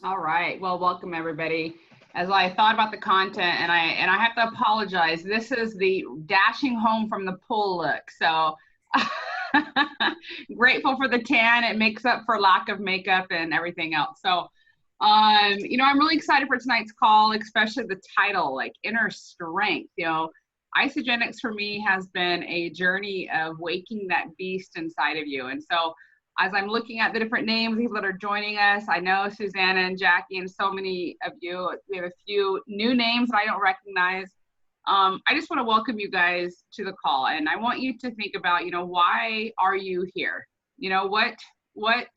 All right. Well, welcome everybody. As I thought about the content, and I have to apologize. This is the dashing home from the pool look. So grateful for the tan. It makes up for lack of makeup and everything else. So I'm really excited for tonight's call, especially the title, like inner strength. Isogenics for me has been a journey of waking that beast inside of you. And so as I'm looking at the different names, people that are joining us, I know Susanna and Jackie and so many of you, we have a few new names that I don't recognize. I just want to welcome you guys to the call. And I want you to think about, why are you here? What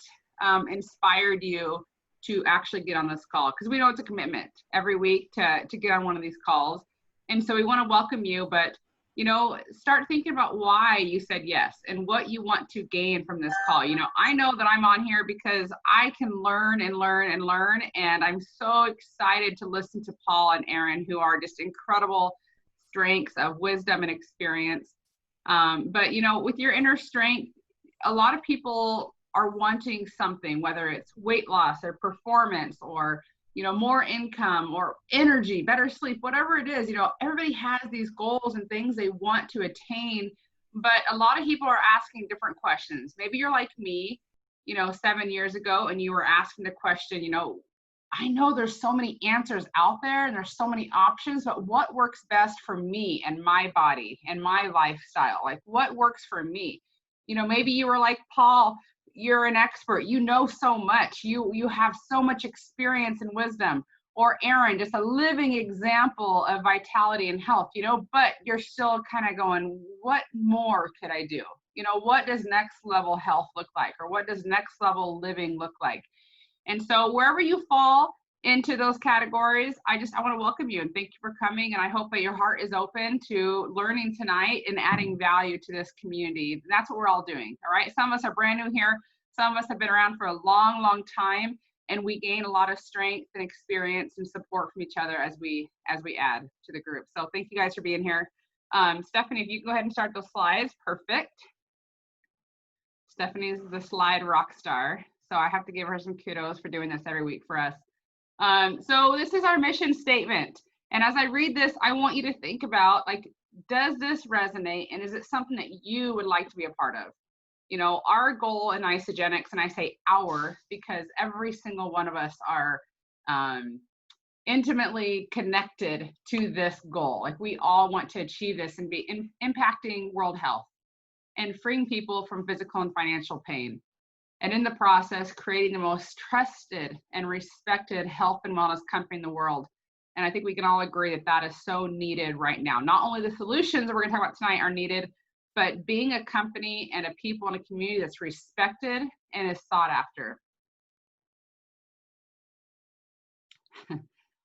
inspired you to actually get on this call? Because we know it's a commitment every week to get on one of these calls. And so we want to welcome you, but start thinking about why you said yes and what you want to gain from this call. I know that I'm on here because I can learn and learn and learn. And I'm so excited to listen to Paul and Erin, who are just incredible strengths of wisdom and experience. But with your inner strength, a lot of people are wanting something, whether it's weight loss or performance or more income or energy, better sleep, whatever it is. Everybody has these goals and things they want to attain, but a lot of people are asking different questions. Maybe you're like me, 7 years ago, and you were asking the question, I know there's so many answers out there and there's so many options, but what works best for me and my body and my lifestyle? Like what works for me? Maybe you were like Paul, you're an expert, so much, you have so much experience and wisdom, or Erin, just a living example of vitality and health, but you're still kind of going, what more could I do? What does next level health look like? Or what does next level living look like? And so wherever you fall into those categories, I want to welcome you and thank you for coming. And I hope that your heart is open to learning tonight and adding value to this community. That's what we're all doing. All right. Some of us are brand new here. Some of us have been around for a long, long time, and we gain a lot of strength and experience and support from each other as we add to the group. So thank you guys for being here. Stephanie, if you go ahead and start those slides. Perfect. Stephanie's the slide rock star. So I have to give her some kudos for doing this every week for us. So this is our mission statement. And as I read this, I want you to think about, like, does this resonate? And is it something that you would like to be a part of? Our goal in Isogenics, and I say our because every single one of us are intimately connected to this goal. Like we all want to achieve this and be impacting world health and freeing people from physical and financial pain. And in the process, creating the most trusted and respected health and wellness company in the world. And I think we can all agree that that is so needed right now. Not only the solutions that we're going to talk about tonight are needed, but being a company and a people and a community that's respected and is sought after.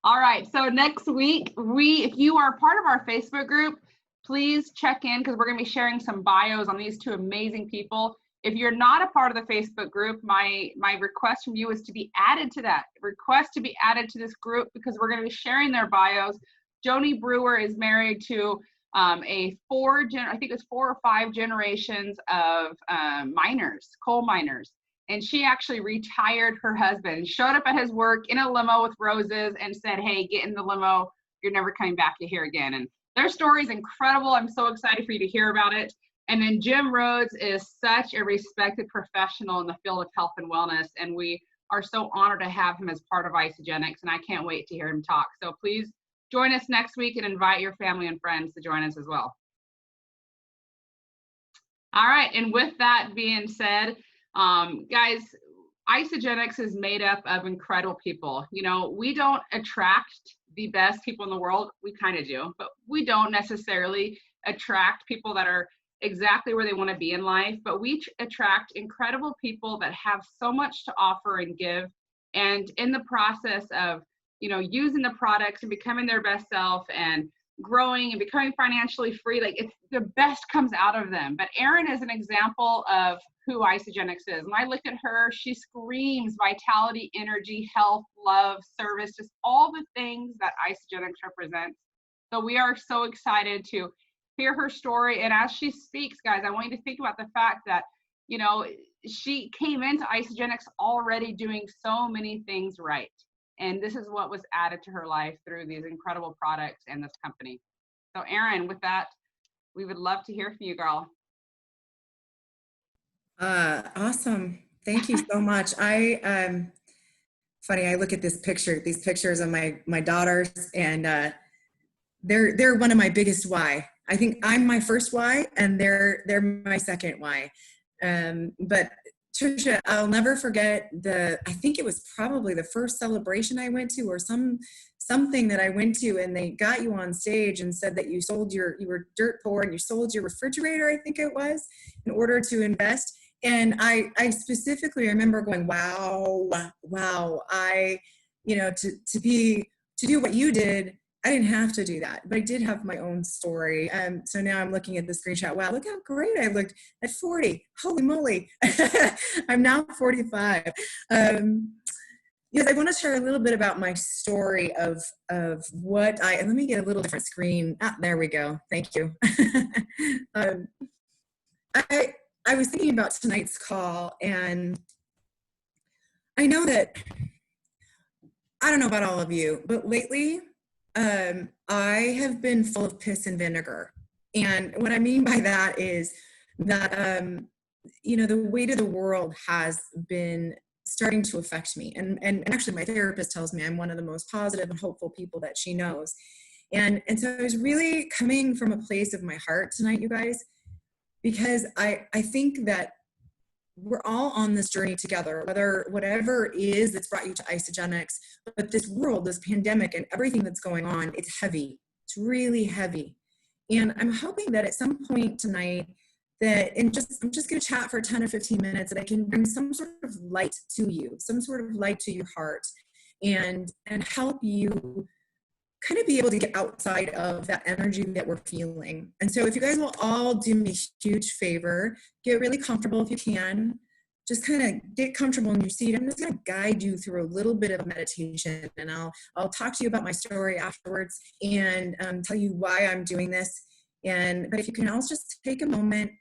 All right, so next week, if you are part of our Facebook group, please check in because we're going to be sharing some bios on these two amazing people. If you're not a part of the Facebook group, my request from you is to be added to that. Request to be added to this group because we're going to be sharing their bios. Joni Brewer is married to I think it's 4 or 5 generations of coal miners. And she actually retired her husband, showed up at his work in a limo with roses and said, hey, get in the limo. You're never coming back to here again. And their story is incredible. I'm so excited for you to hear about it. And then Jim Rhodes is such a respected professional in the field of health and wellness. And we are so honored to have him as part of Isogenics. And I can't wait to hear him talk. So please join us next week and invite your family and friends to join us as well. All right, and with that being said, guys, Isogenics is made up of incredible people. We don't attract the best people in the world. We kind of do, but we don't necessarily attract people that are exactly where they want to be in life, but we attract incredible people that have so much to offer and give. And in the process of using the products and becoming their best self and growing and becoming financially free, like it's the best comes out of them. But Erin is an example of who Isogenics is. When I look at her, she screams vitality, energy, health, love, service, just all the things that Isogenics represents. So we are so excited to hear her story. And as she speaks, guys, I want you to think about the fact that, she came into Isogenics already doing so many things right. And this is what was added to her life through these incredible products and this company. So Erin, with that, we would love to hear from you, girl. Awesome. Thank you so much. Funny, I look at these pictures of my daughters, and they're one of my biggest why. I think I'm my first why, and they're my second why. But Trisha, I'll never forget I think it was probably the first celebration I went to, or something that I went to, and they got you on stage and said that you were dirt poor and you sold your refrigerator, I think it was, in order to invest. And I specifically remember going, wow, to do what you did, I didn't have to do that, but I did have my own story. So now I'm looking at the screenshot. Wow, look how great I looked at 40. Holy moly. I'm now 45. Yes, I want to share a little bit about my story of what let me get a little different screen. There we go. Thank you. I was thinking about tonight's call, and I know that, I don't know about all of you, but lately, I have been full of piss and vinegar. And what I mean by that is that, the weight of the world has been starting to affect me. And actually my therapist tells me I'm one of the most positive and hopeful people that she knows. And so I was really coming from a place of my heart tonight, you guys, because I think that we're all on this journey together, whatever it is that's brought you to Isagenix, but this world, this pandemic and everything that's going on, it's heavy. It's really heavy. And I'm hoping that at some point tonight I'm just going to chat for 10 or 15 minutes, that I can bring some sort of light to you, some sort of light to your heart, and help you kind of be able to get outside of that energy that we're feeling. And so if you guys will all do me a huge favor, get really comfortable if you can, just kind of get comfortable in your seat. I'm just going to guide you through a little bit of meditation, and I'll talk to you about my story afterwards, and tell you why I'm doing this. But if you can also just take a moment,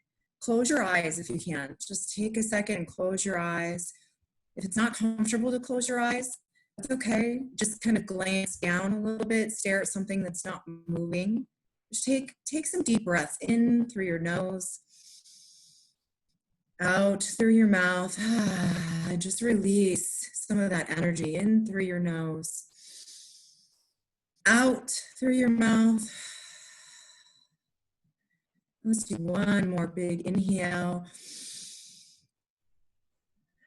close your eyes if you can. Just take a second and close your eyes. If it's not comfortable to close your eyes, that's okay. Just kind of glance down a little bit, stare at something that's not moving. Just take some deep breaths in through your nose, out through your mouth. Just release some of that energy in through your nose, out through your mouth. Let's do one more big inhale.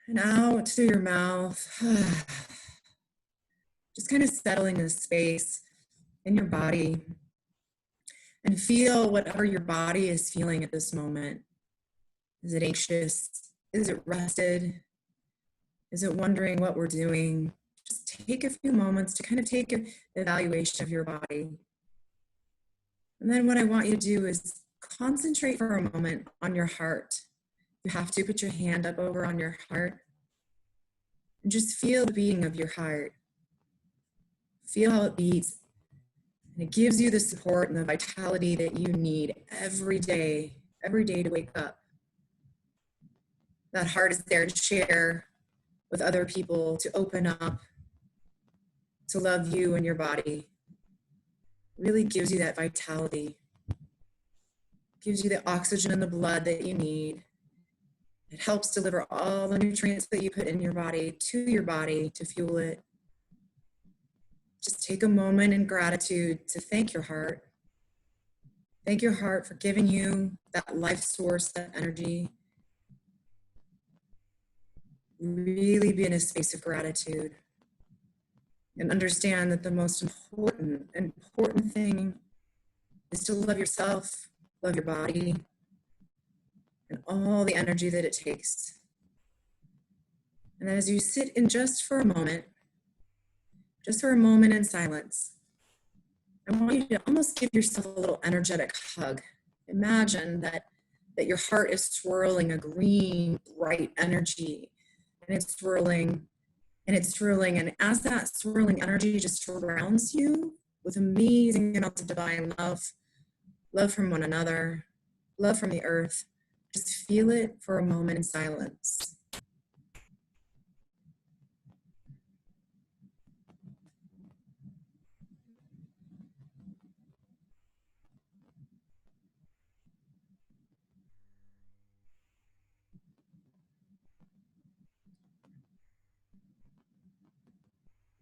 And out through your mouth. Just kind of settling in space in your body, and feel whatever your body is feeling at this moment. Is it anxious? Is it rested? Is it wondering what we're doing? Just take a few moments to kind of take an evaluation of your body. And then what I want you to do is concentrate for a moment on your heart. You have to put your hand up over on your heart, and just feel the beating of your heart. Feel how it beats, and it gives you the support and the vitality that you need every day to wake up. That heart is there to share with other people, to open up, to love you and your body. It really gives you that vitality. Gives you the oxygen in the blood that you need. It helps deliver all the nutrients that you put in your body to fuel it. Just take a moment in gratitude to thank your heart. Thank your heart for giving you that life source, that energy. Really be in a space of gratitude, and understand that the most important thing is to love yourself, love your body, and all the energy that it takes. And as you sit in just for a moment in silence, I want you to almost give yourself a little energetic hug. Imagine that your heart is swirling a green, bright energy, and it's swirling, and as that swirling energy just surrounds you with amazing amounts of divine love from one another, love from the earth, just feel it for a moment in silence.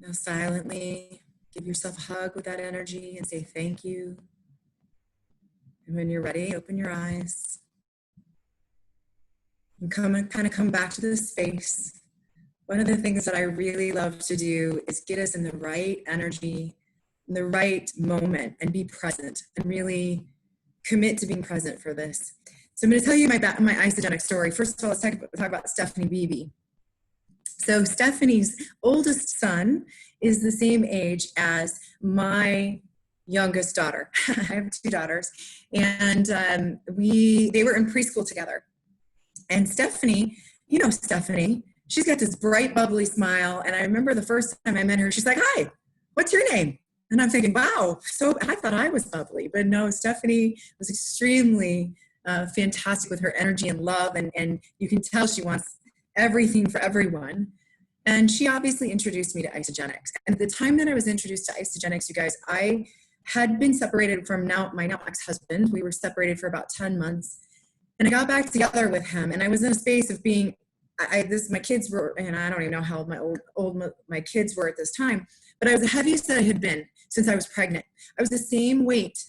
Now silently give yourself a hug with that energy and say thank you. And when you're ready, open your eyes. And come back to this space. One of the things that I really love to do is get us in the right energy, in the right moment, and be present and really commit to being present for this. So I'm going to tell you my isogenic story. First of all, let's talk about Stephanie Beebe. So Stephanie's oldest son is the same age as my youngest daughter. I have two daughters, and they were in preschool together. And Stephanie, you know Stephanie, she's got this bright, bubbly smile. And I remember the first time I met her, she's like, "Hi, what's your name?" And I'm thinking, wow, so I thought I was bubbly. But no, Stephanie was extremely fantastic with her energy and love. And you can tell she wants everything for everyone. And she obviously introduced me to isogenics. And at the time that I was introduced to isogenics, you guys, I had been separated from my now ex-husband. We were separated for about 10 months. And I got back together with him. And I was in a space of being, my kids were, and I don't even know how old my kids were at this time, but I was the heaviest that I had been since I was pregnant. I was the same weight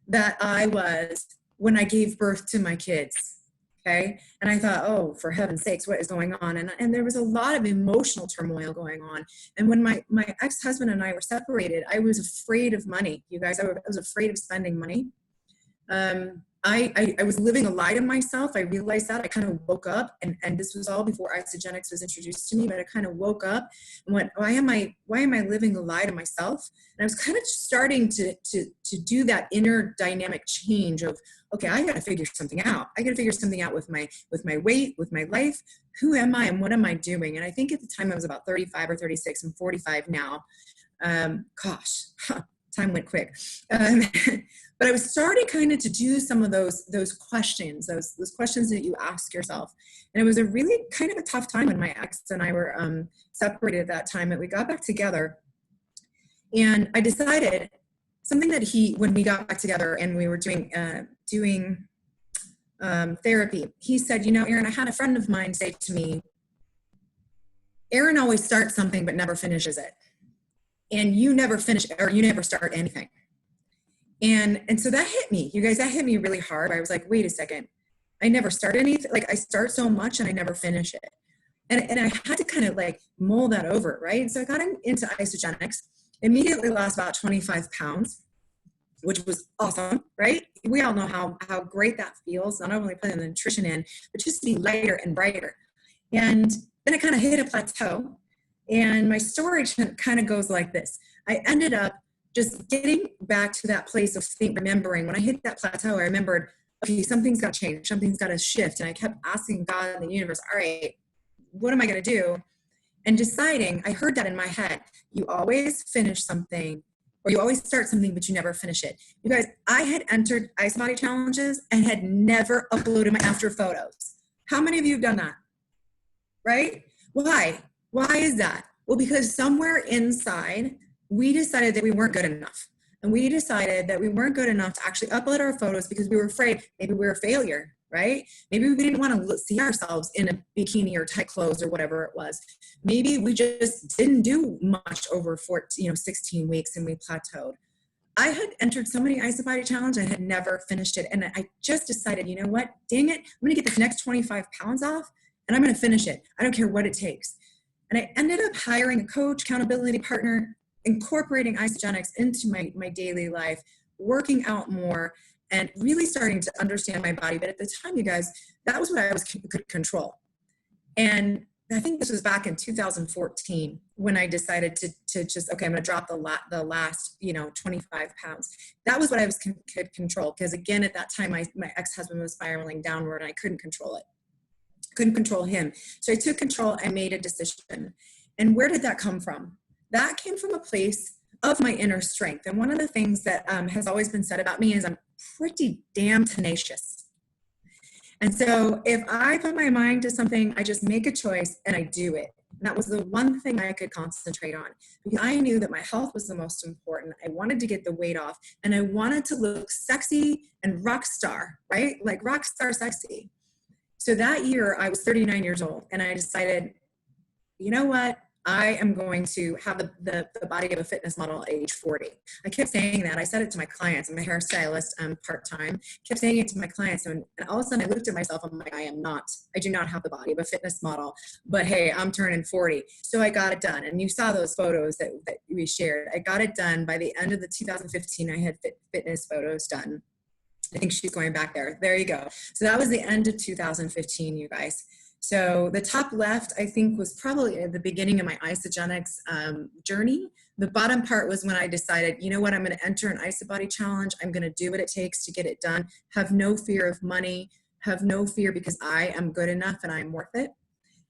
that I was when I gave birth to my kids. Okay. And I thought, oh, for heaven's sakes, what is going on? And there was a lot of emotional turmoil going on. And when my ex-husband and I were separated, I was afraid of money. You guys, I was afraid of spending money. I was living a lie to myself. I realized that. I kind of woke up, and this was all before isogenics was introduced to me, but I kind of woke up and went, why am I living a lie to myself? And I was kind of starting to do that inner dynamic change of, okay, I got to figure something out. I got to figure something out with my weight, with my life. Who am I and what am I doing? And I think at the time I was about 35 or 36. I'm 45 now. Time went quick. But I was starting kind of to do some of those questions, those questions that you ask yourself. And it was a really kind of a tough time when my ex and I were separated at that time, but we got back together. And I decided something that when we got back together and we were doing therapy, he said, you know, Erin, I had a friend of mine say to me, Erin always starts something but never finishes it. And you never finish, or you never start anything. And so that hit me, you guys, that hit me really hard. I was like, wait a second, I never start anything. Like I start so much and I never finish it. And I had to kind of like mull that over, right? So I got into isogenics, immediately lost about 25 pounds, which was awesome, right? We all know how great that feels, not only putting the nutrition in, but just to be lighter and brighter. And then I kind of hit a plateau. And my story kind of goes like this. I ended up just getting back to that place of remembering. When I hit that plateau, I remembered, okay, something's got to change. Something's got to shift. And I kept asking God and the universe, all right, what am I going to do? And deciding, I heard that in my head, you always finish something, or you always start something, but you never finish it. You guys, I had entered Ice Body Challenges and had never uploaded my after photos. How many of you have done that? Right? Why? Why is that? Well, because somewhere inside, we decided that we weren't good enough. And we decided that we weren't good enough to actually upload our photos because we were afraid maybe we were a failure, right? Maybe we didn't want to see ourselves in a bikini or tight clothes or whatever it was. Maybe we just didn't do much over 16 weeks and we plateaued. I had entered so many Ice Body Challenge, I had never finished it. And I just decided, you know what, dang it, I'm going to get this next 25 pounds off and I'm going to finish it. I don't care what it takes. And I ended up hiring a coach, accountability partner, incorporating isogenics into my daily life, working out more, and really starting to understand my body. But at the time, you guys, that was what I could control. And I think this was back in 2014 when I decided to just, okay, I'm going to drop the last 25 pounds. That was what I could control. Because again, at that time, my ex-husband was spiraling downward and I couldn't control it. Couldn't control him. So I took control and made a decision. And where did that come from? That came from a place of my inner strength. And one of the things that has always been said about me is I'm pretty damn tenacious. And so if I put my mind to something, I just make a choice and I do it. And that was the one thing I could concentrate on because I knew that my health was the most important. I wanted to get the weight off and I wanted to look sexy and rock star, right? Like rock star sexy. So that year I was 39 years old and I decided, you know what? I am going to have the body of a fitness model at age 40. I kept saying that. I said it to my clients. I'm a hairstylist, part-time. Kept saying it to my clients. And all of a sudden I looked at myself. I'm like, I do not have the body of a fitness model, but hey, I'm turning 40. So I got it done. And you saw those photos that we shared. I got it done by the end of the 2015. I had fitness photos done. I think she's going back there. There you go. So that was the end of 2015, you guys. So the top left, I think, was probably at the beginning of my isogenics journey. The bottom part was when I decided, you know what, I'm going to enter an IsoBody challenge. I'm going to do what it takes to get it done. Have no fear of money. Have no fear because I am good enough and I'm worth it.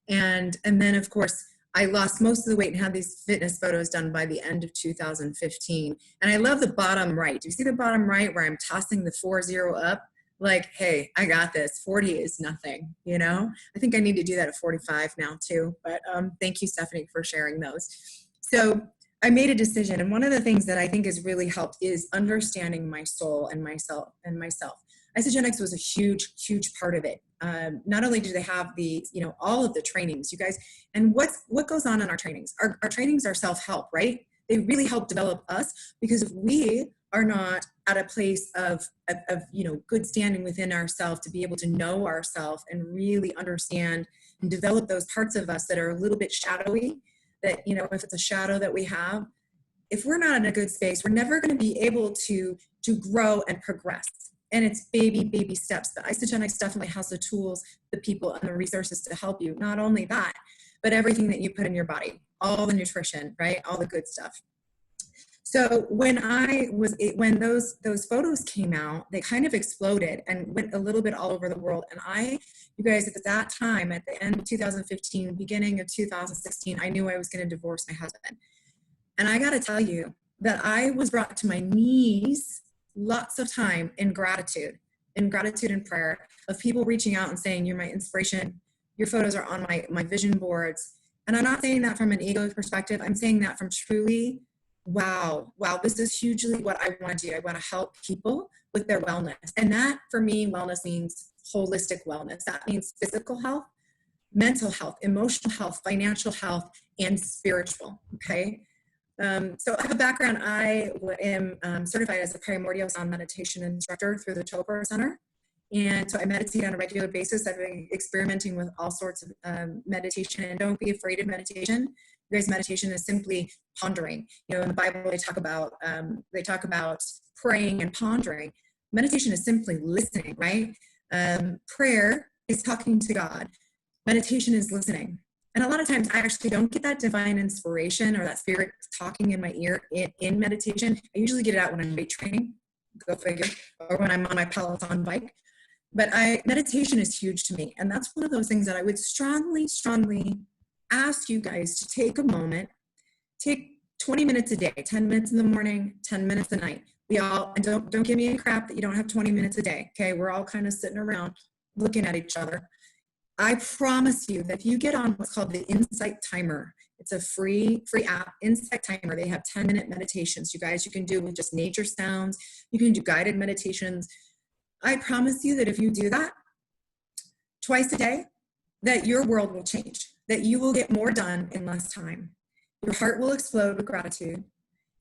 And then, of course, I lost most of the weight and had these fitness photos done by the end of 2015. And I love the bottom right. Do you see the bottom right where I'm tossing the 40 up? Like, hey, I got this. 40 is nothing, you know? I think I need to do that at 45 now too. But thank you, Stephanie, for sharing those. So I made a decision. And one of the things that I think has really helped is understanding my soul and myself. Isogenics was a huge, huge part of it. Not only do they have the, all of the trainings, you guys, and what goes on in our trainings? Our trainings are self-help, right? They really help develop us, because if we are not at a place of good standing within ourselves to be able to know ourselves and really understand and develop those parts of us that are a little bit shadowy, that, if it's a shadow that we have, if we're not in a good space, we're never going to be able to grow and progress. And it's baby steps. The Isogenics definitely has the tools, the people, and the resources to help you. Not only that, but everything that you put in your body, all the nutrition, right? All the good stuff. So when those photos came out, they kind of exploded and went a little bit all over the world. And you guys, at that time, at the end of 2015, beginning of 2016, I knew I was going to divorce my husband. And I got to tell you that I was brought to my knees lots of time in gratitude and prayer of people reaching out and saying, you're my inspiration. Your photos are on my vision boards. And I'm not saying that from an ego perspective. I'm saying that from truly, wow, this is hugely what I want to do. I want to help people with their wellness. And that, for me, wellness means holistic wellness. That means physical health, mental health, emotional health, financial health, and spiritual, okay? So I have a background. I am certified as a primordial sound meditation instructor through the Chopra Center. And so I meditate on a regular basis. I've been experimenting with all sorts of meditation, and don't be afraid of meditation. You guys, meditation is simply pondering. In the Bible, they talk about praying and pondering. Meditation is simply listening, right? Prayer is talking to God. Meditation is listening. And a lot of times I actually don't get that divine inspiration or that spirit talking in my ear in meditation. I usually get it out when I'm weight training, go figure, or when I'm on my Peloton bike. But meditation is huge to me. And that's one of those things that I would strongly, strongly ask you guys to take a moment, take 20 minutes a day, 10 minutes in the morning, 10 minutes at night. And don't give me any crap that you don't have 20 minutes a day. Okay. We're all kind of sitting around looking at each other. I promise you that if you get on what's called the Insight Timer, it's a free app, Insight Timer. They have 10-minute meditations. You guys, you can do with just nature sounds. You can do guided meditations. I promise you that if you do that twice a day, that your world will change, that you will get more done in less time. Your heart will explode with gratitude,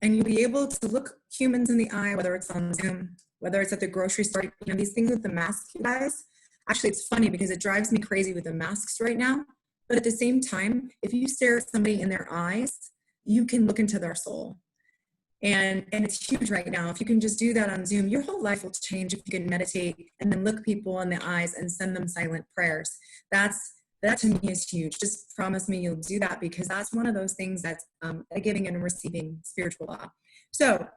and you'll be able to look humans in the eye, whether it's on Zoom, whether it's at the grocery store. These things with the masks, you guys. Actually, it's funny because it drives me crazy with the masks right now. But at the same time, if you stare at somebody in their eyes, you can look into their soul. And it's huge right now. If you can just do that on Zoom, your whole life will change if you can meditate and then look people in the eyes and send them silent prayers. That to me is huge. Just promise me you'll do that, because that's one of those things that's a giving and receiving spiritual law. So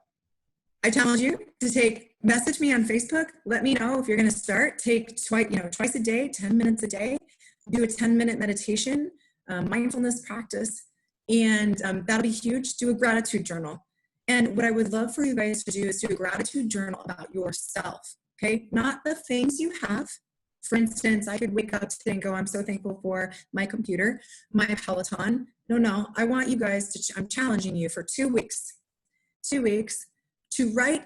I challenge you to message me on Facebook. Let me know if you're going to start. Take twice a day, 10 minutes a day. Do a 10-minute meditation, mindfulness practice, and that'll be huge. Do a gratitude journal. And what I would love for you guys to do is do a gratitude journal about yourself, okay? Not the things you have. For instance, I could wake up today and go, I'm so thankful for my computer, my Peloton. No, I want you guys I'm challenging you for 2 weeks to write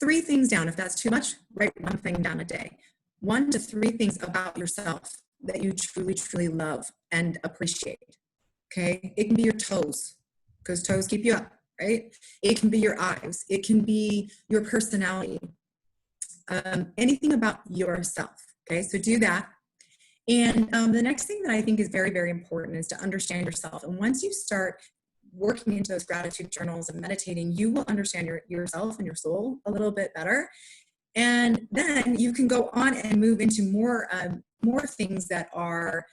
3 things down. If that's too much, write 1 thing down a day. 1 to 3 things about yourself that you truly, truly love and appreciate. okay? It can be your toes, because toes keep you up, right? It can be your eyes. It can be your personality. Anything about yourself, okay? So do that. And the next thing that I think is very, very important is to understand yourself. And once you start working into those gratitude journals and meditating, you will understand yourself and your soul a little bit better. And then you can go on and move into more things that are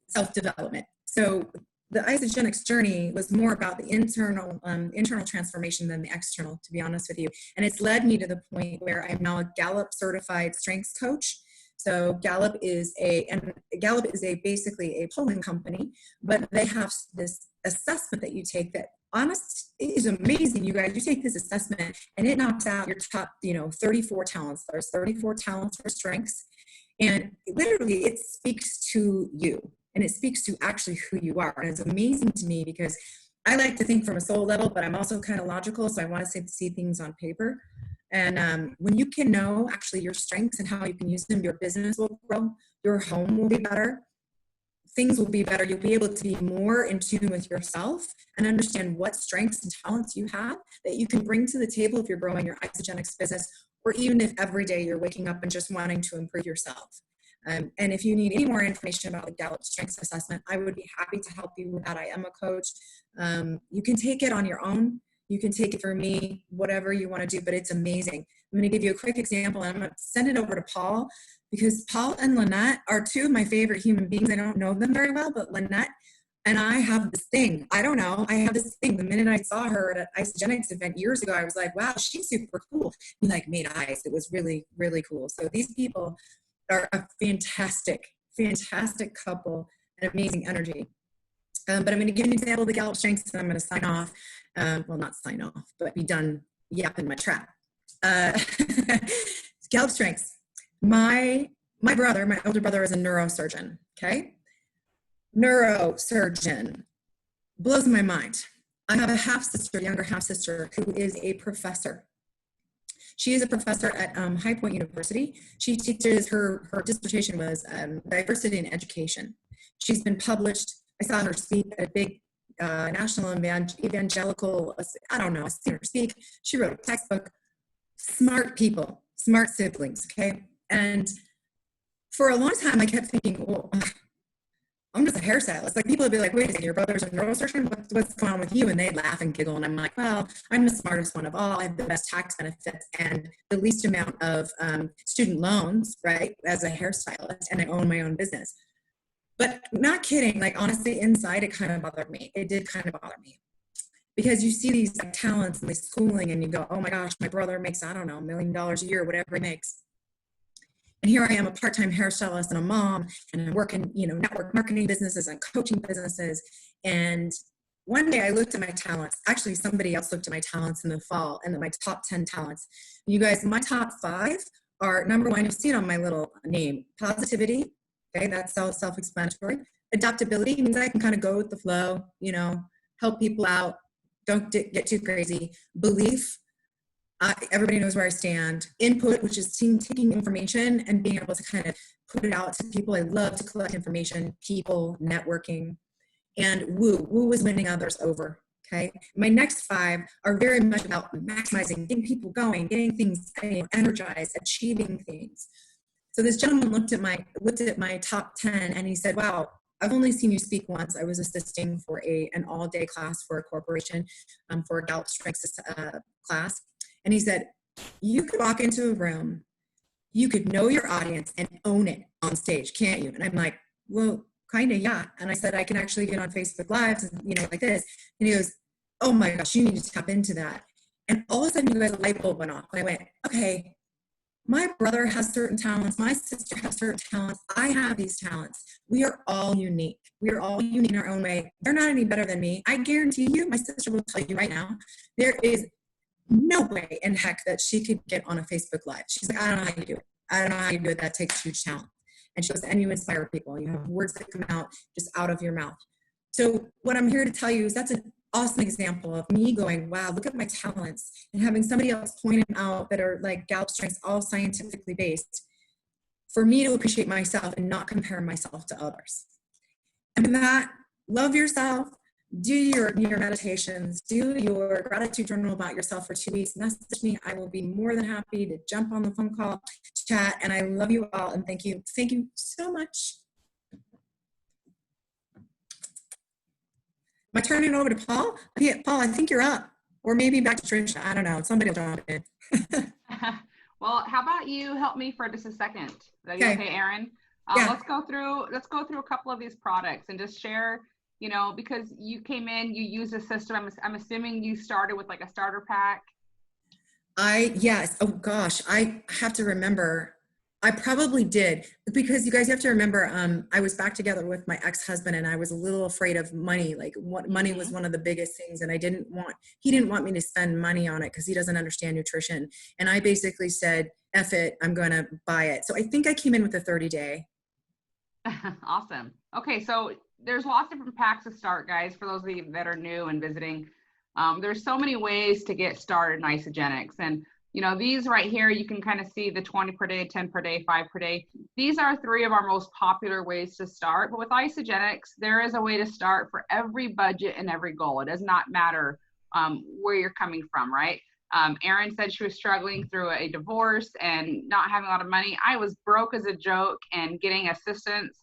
self-development. So the Isogenics journey was more about the internal transformation than the external, to be honest with you. And it's led me to the point where I'm now a Gallup certified strengths coach. So Gallup is basically a polling company, but they have this assessment that you take that honest is amazing, you guys. You take this assessment and it knocks out your top, 34 talents. There's 34 talents for strengths. And literally it speaks to you and it speaks to actually who you are. And it's amazing to me because I like to think from a soul level, but I'm also kind of logical. So I want to see things on paper. And when you can know actually your strengths and how you can use them, your business will grow, your home will be better, things will be better. You'll be able to be more in tune with yourself and understand what strengths and talents you have that you can bring to the table if you're growing your Isogenics business, or even if every day you're waking up and just wanting to improve yourself. And if you need any more information about the Gallup Strengths Assessment, I would be happy to help you with that. I am a coach. You can take it on your own. You can take it for me, whatever you want to do, but it's amazing. I'm going to give you a quick example, and I'm going to send it over to Paul, because Paul and Lynette are two of my favorite human beings. I don't know them very well, but Lynette and I have this thing. I don't know. I have this thing. The minute I saw her at an Isogenics event years ago, I was like, wow, she's super cool. We made eyes. It was really, really cool. So these people are a fantastic, fantastic couple and amazing energy. But I'm going to give you an example of the Gallup Strengths, and I'm going to sign off. Well, not sign off, but be done yapping my trap. Gallup Strengths. My older brother is a neurosurgeon, okay? Neurosurgeon. Blows my mind. I have a younger half sister, who is a professor. She is a professor at High Point University. She teaches, her dissertation was diversity in education. She's been published. I saw her speak at a big national evangelical, I don't know, I've seen her speak. She wrote a textbook. Smart people, smart siblings, okay? And for a long time, I kept thinking, well, I'm just a hairstylist. Like, people would be like, wait a second, your brother's a neurosurgeon? What's going on with you? And they'd laugh and giggle. And I'm like, well, I'm the smartest one of all. I have the best tax benefits and the least amount of student loans, right, as a hairstylist. And I own my own business. But not kidding, like, honestly, inside, it kind of bothered me. It did kind of bother me. Because you see these talents and this schooling and you go, oh my gosh, my brother makes, I don't know, $1 million a year, whatever he makes. And here I am, a part-time hairstylist and a mom, and I'm working, network marketing businesses and coaching businesses. And one day I looked at my talents. Actually, somebody else looked at my talents in the fall, and my top 10 talents. You guys, my top 5 are, number 1, you'll see it on my little name, positivity. Okay, that's self-explanatory. Adaptability means I can kind of go with the flow, help people out. Don't get too crazy. Belief. Everybody knows where I stand. Input, which is taking information and being able to kind of put it out to people. I love to collect information, people, networking. And woo. Woo is winning others over. Okay. My next 5 are very much about maximizing, getting people going, getting things energized, achieving things. So this gentleman looked at my top 10 and he said, wow, I've only seen you speak once. I was assisting for an all-day class for a corporation, for a Gallup Strengths class. And he said, you could walk into a room, you could know your audience and own it on stage, can't you? And I'm like, well, kind of, yeah. And I said, I can actually get on Facebook Lives, like this. And he goes, oh my gosh, you need to tap into that. And all of a sudden, you guys, a light bulb went off. And I went, okay, my brother has certain talents. My sister has certain talents. I have these talents. We are all unique. We are all unique in our own way. They're not any better than me. I guarantee you, my sister will tell you right now, there is no way in heck that she could get on a Facebook Live. She's like, I don't know how you do it. I don't know how you do it. That takes huge talent. And she goes, and you inspire people. You have words that come out just out of your mouth. So what I'm here to tell you is that's an awesome example of me going, wow, look at my talents, and having somebody else point them out that are like Gallup Strengths, all scientifically based, for me to appreciate myself and not compare myself to others. And that love yourself, do your meditations, do your gratitude journal about yourself for 2 weeks, message me. I will be more than happy to jump on the phone call, chat, and I love you all, and thank you so much. Am I turning it over to Paul? Yeah, Paul, I think you're up. Or maybe back to Trisha. I don't know. Somebody will jump in. Well, how about you help me for just a second? Is that okay, Erin? Yeah. Let's go through a couple of these products and just share, you know, because you came in, you use a system. I'm assuming you started with like a starter pack. Yes. Oh gosh, I have to remember. I probably did, because you guys have to remember, I was back together with my ex-husband, and I was a little afraid of money. Like, what money was one of the biggest things, and he didn't want me to spend money on it because he doesn't understand nutrition. And I basically said, F it, I'm going to buy it. So I think I came in with a 30-day. Awesome. Okay, so there's lots of different packs to start, guys, for those of you that are new and visiting. There's so many ways to get started in Isagenix. And, you know, these right here, you can kind of see the 20 per day, 10 per day, 5 per day. These are 3 of our most popular ways to start. But with Isagenix, there is a way to start for every budget and every goal. It does not matter where you're coming from, right? Erin said she was struggling through a divorce and not having a lot of money. I was broke as a joke and getting assistance.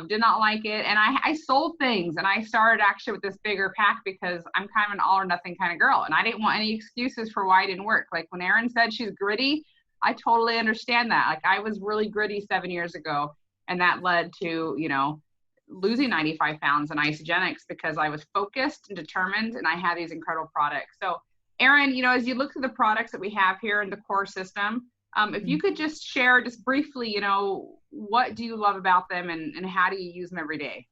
Did not like it. And I sold things, and I started actually with this bigger pack because I'm kind of an all or nothing kind of girl. And I didn't want any excuses for why it didn't work. Like when Erin said she's gritty, I totally understand that. Like I was really gritty 7 years ago, and that led to, you know, losing 95 pounds in Isagenix because I was focused and determined, and I had these incredible products. So Erin, you know, as you look through the products that we have here in the core system, if you could just share just briefly, you know, what do you love about them, and how do you use them every day?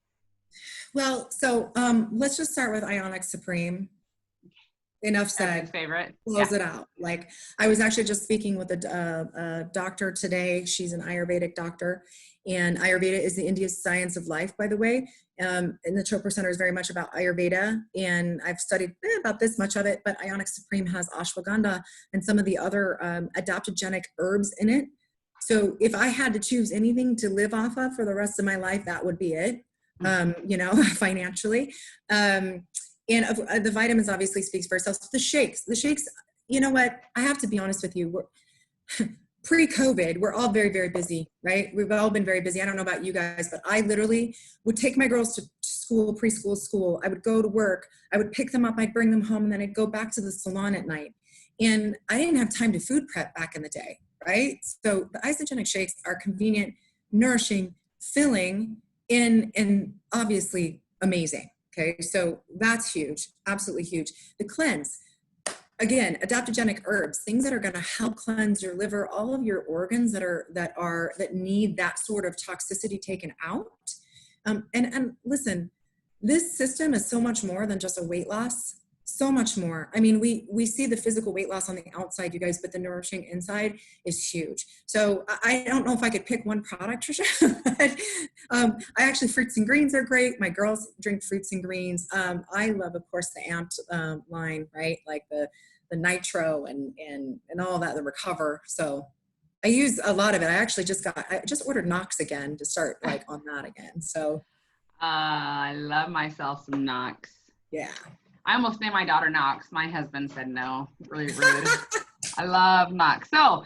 Well, so let's just start with Ionic Supreme. Enough said. Everyone's favorite. Close it out. Like I was actually just speaking with a doctor today. She's an Ayurvedic doctor, and Ayurveda is the Indian science of life, by the way. And the Chopra Center is very much about Ayurveda, and I've studied about this much of it, but Ionic Supreme has ashwagandha and some of the other adaptogenic herbs in it. So if I had to choose anything to live off of for the rest of my life, that would be it, you know, financially. And the vitamins obviously speaks for itself. The shakes, you know what? I have to be honest with you. Pre-COVID, we're all very, very busy, right? We've all been very busy. I don't know about you guys, but I literally would take my girls to school, preschool, school. I would go to work. I would pick them up. I'd bring them home, and then I'd go back to the salon at night. And I didn't have time to food prep back in the day, right? So the Isagenix shakes are convenient, nourishing, filling, and obviously amazing. Okay, so that's huge, absolutely huge. The cleanse, again, adaptogenic herbs, things that are going to help cleanse your liver, all of your organs that need that sort of toxicity taken out. And listen, this system is so much more than just a weight loss. So much more. I mean, we see the physical weight loss on the outside, you guys, but the nourishing inside is huge. So I don't know if I could pick one product, Trisha. But, I actually, fruits and greens are great. My girls drink fruits and greens. I love, of course, the Amped line, right? Like the Nitro and all that, the Recover. So I use a lot of it. I just ordered Knox again to start like on that again. So I love myself some Knox. Yeah. I almost named my daughter Knox. My husband said no. Really rude. I love Knox. So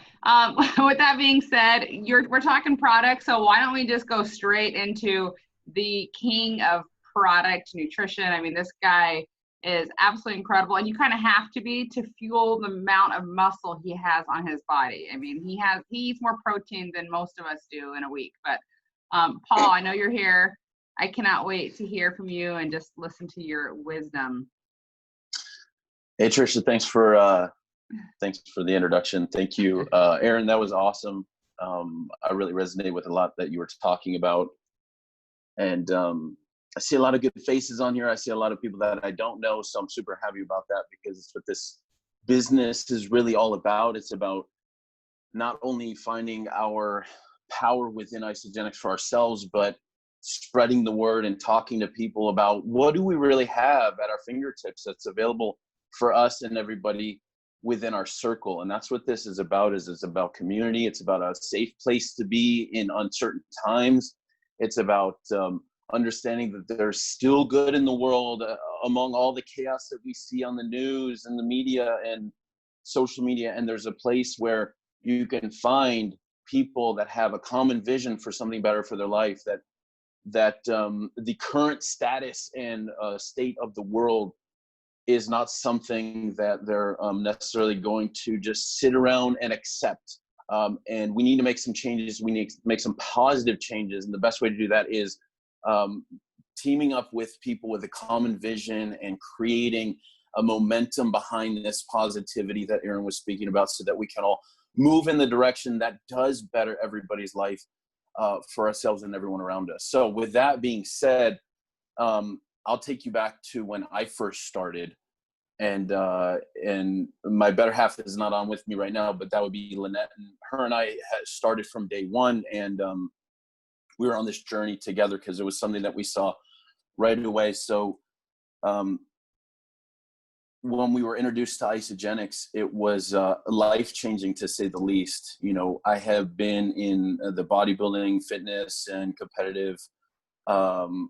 with that being said, we're talking products. So why don't we just go straight into the king of product nutrition? I mean, this guy is absolutely incredible. And you kind of have to be to fuel the amount of muscle he has on his body. I mean, he eats more protein than most of us do in a week. But Paul, I know you're here. I cannot wait to hear from you and just listen to your wisdom. Hey Trisha, thanks for the introduction. Thank you, Erin. That was awesome. I really resonate with a lot that you were talking about, and I see a lot of good faces on here. I see a lot of people that I don't know, so I'm super happy about that because it's what this business is really all about. It's about not only finding our power within Isagenix for ourselves, but spreading the word and talking to people about what do we really have at our fingertips that's available for us and everybody within our circle. And that's what this is about. It's about community. It's about a safe place to be in uncertain times. It's about understanding that there's still good in the world among all the chaos that we see on the news and the media and social media. And there's a place where you can find people that have a common vision for something better for their life, that the current status and state of the world is not something that they're necessarily going to just sit around and accept. And we need to make some changes. We need to make some positive changes. And the best way to do that is teaming up with people with a common vision and creating a momentum behind this positivity that Erin was speaking about, so that we can all move in the direction that does better everybody's life for ourselves and everyone around us. So with that being said, I'll take you back to when I first started, and my better half is not on with me right now, but that would be Lynette, and her and I had started from day one, and we were on this journey together because it was something that we saw right away. So when we were introduced to Isagenix, it was life-changing, to say the least. You know, I have been in the bodybuilding, fitness, and competitive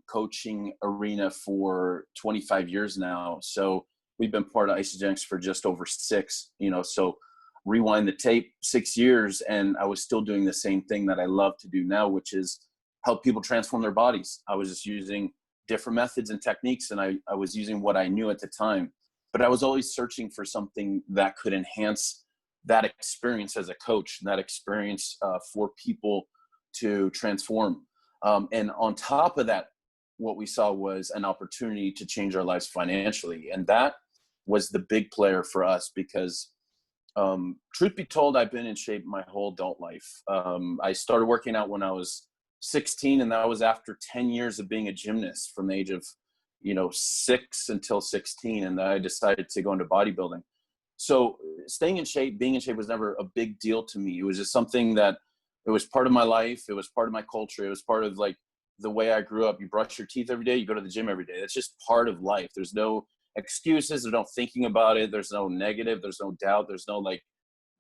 coaching arena for 25 years now. So we've been part of Isagenix for just over 6, you know, so rewind the tape 6 years, and I was still doing the same thing that I love to do now, which is help people transform their bodies. I was just using different methods and techniques, and I was using what I knew at the time. But I was always searching for something that could enhance that experience as a coach, that experience for people to transform. And on top of that, what we saw was an opportunity to change our lives financially. And that was the big player for us because, truth be told, I've been in shape my whole adult life. I started working out when I was 16, and that was after 10 years of being a gymnast from the age of 6 until 16, and I decided to go into bodybuilding. So staying in shape, being in shape was never a big deal to me. It was just something that it was part of my life. It was part of my culture. It was part of like the way I grew up. You brush your teeth every day, you go to the gym every day. That's just part of life. There's no excuses. There's no thinking about it. There's no negative. There's no doubt. There's no like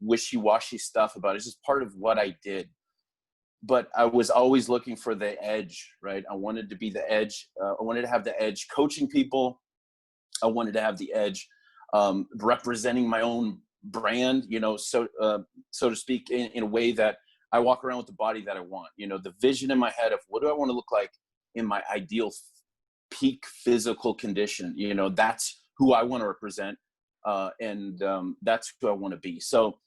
wishy-washy stuff about it. It's just part of what I did. But I was always looking for the edge, right? I wanted to be the edge. I wanted to have the edge coaching people. I wanted to have the edge representing my own brand, so to speak, in a way that I walk around with the body that I want. The vision in my head of what do I want to look like in my ideal peak physical condition. That's who I want to represent, and that's who I want to be. So,